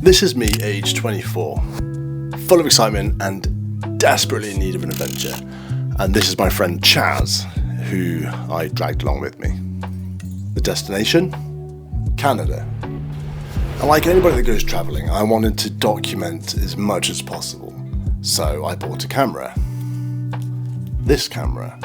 This is me, age 24, full of excitement and desperately in need of an adventure. And this is my friend Chaz, who I dragged along with me. The destination? Canada. And like anybody that goes travelling, I wanted to document as much as possible. So I bought a camera. This camera.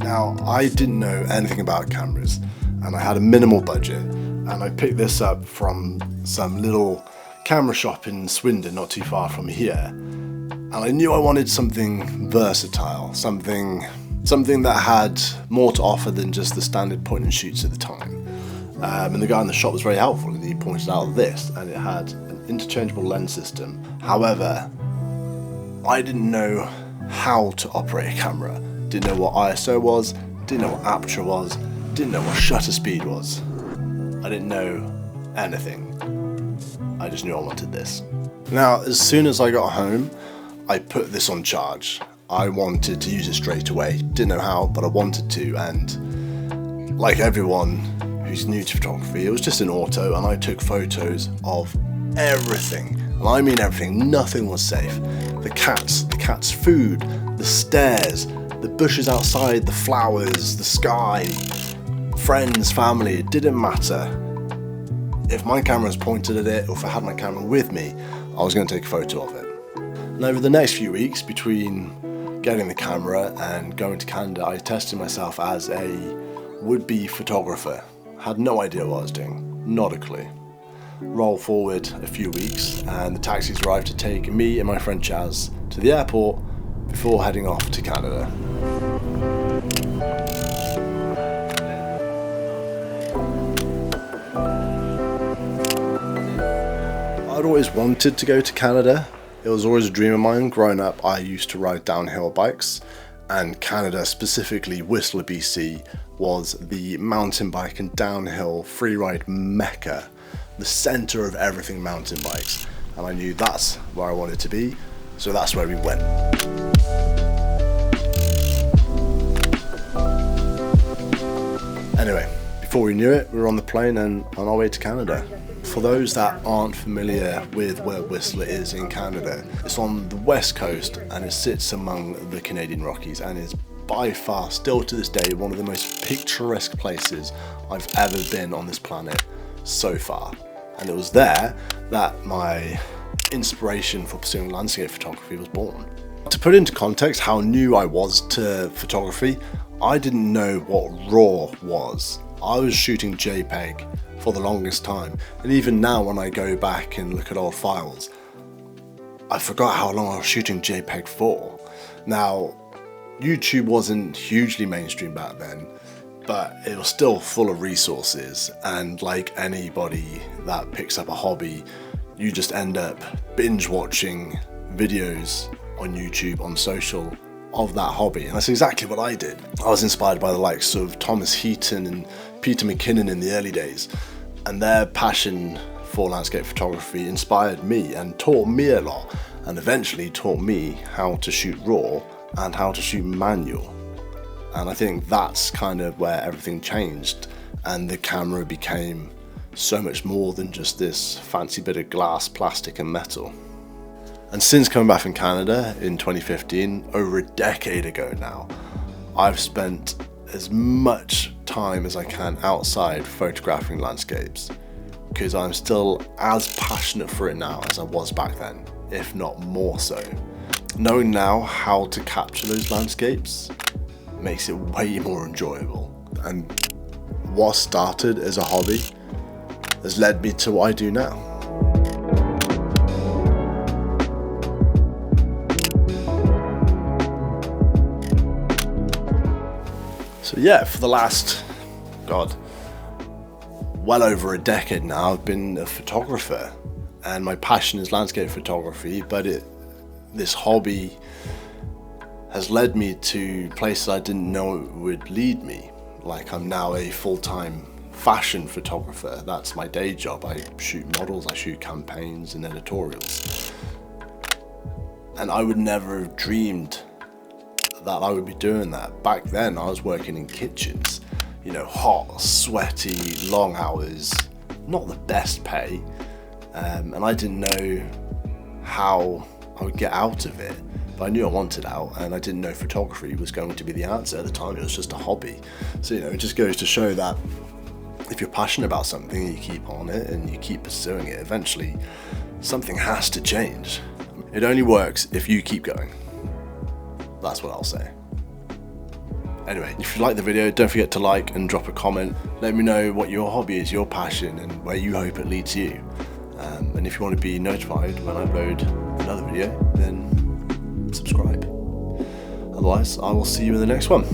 Now, I didn't know anything about cameras, and I had a minimal budget, and I picked this up from some little camera shop in Swindon, not too far from here. And I knew I wanted something versatile, something that had more to offer than just the standard point and shoots at the time. And the guy in the shop was very helpful, and he pointed out this, and it had an interchangeable lens system. However, I didn't know how to operate a camera. Didn't know what ISO was, didn't know what aperture was, didn't know what shutter speed was. I didn't know anything. I just knew I wanted this. Now, as soon as I got home, I put this on charge. I wanted to use it straight away. Didn't know how, but I wanted to, and like everyone who's new to photography, it was just an auto, and I took photos of everything. And I mean everything, nothing was safe. The cat's food, the stairs, the bushes outside, the flowers, the sky, friends, family, it didn't matter. If my camera was pointed at it, or if I had my camera with me, I was going to take a photo of it. And over the next few weeks, between getting the camera and going to Canada, I tested myself as a would-be photographer. Had no idea what I was doing, not a clue. Roll forward a few weeks, and the taxis arrived to take me and my friend Chaz to the airport before heading off to Canada. I'd always wanted to go to Canada. It was always a dream of mine. Growing up, I used to ride downhill bikes, and Canada, specifically Whistler, BC, was the mountain bike and downhill freeride mecca, the center of everything mountain bikes. And I knew that's where I wanted to be, so that's where we went. Anyway, before we knew it, we were on the plane and on our way to Canada. For those that aren't familiar with where Whistler is in Canada, it's on the west coast and it sits among the Canadian Rockies and is by far, still to this day, one of the most picturesque places I've ever been on this planet so far. And it was there that my inspiration for pursuing landscape photography was born. To put into context how new I was to photography, I didn't know what RAW was. I was shooting JPEG for the longest time, and even now when I go back and look at old files, I forgot how long I was shooting JPEG for. Now, YouTube wasn't hugely mainstream back then, but it was still full of resources, and like anybody that picks up a hobby, you just end up binge watching videos on YouTube, on social, of that hobby, and that's exactly what I did. I was inspired by the likes of Thomas Heaton and Peter McKinnon in the early days, and their passion for landscape photography inspired me and taught me a lot, and eventually taught me how to shoot RAW and how to shoot manual. And I think that's kind of where everything changed, and the camera became so much more than just this fancy bit of glass, plastic and metal. And since coming back from Canada in 2015, over a decade ago now, I've spent as much time as I can outside photographing landscapes, because I'm still as passionate for it now as I was back then, if not more so. Knowing now how to capture those landscapes makes it way more enjoyable. And what started as a hobby has led me to what I do now. So yeah, for the last, well over a decade now, I've been a photographer, and my passion is landscape photography, but this hobby has led me to places I didn't know it would lead me. Like, I'm now a full-time fashion photographer. That's my day job. I shoot models, I shoot campaigns and editorials. And I would never have dreamed that I would be doing that. Back then I was working in kitchens, you know, hot, sweaty, long hours, not the best pay, and I didn't know how I would get out of it. But I knew I wanted out, and I didn't know photography was going to be the answer. At the time it was just a hobby. So, you know, it just goes to show that if you're passionate about something, you keep on it and you keep pursuing it, eventually something has to change. It only works if you keep going. That's what I'll say. Anyway, if you like the video, don't forget to like and drop a comment. Let me know what your hobby is, your passion, and where you hope it leads you. And if you want to be notified when I upload another video, then subscribe. Otherwise, I will see you in the next one.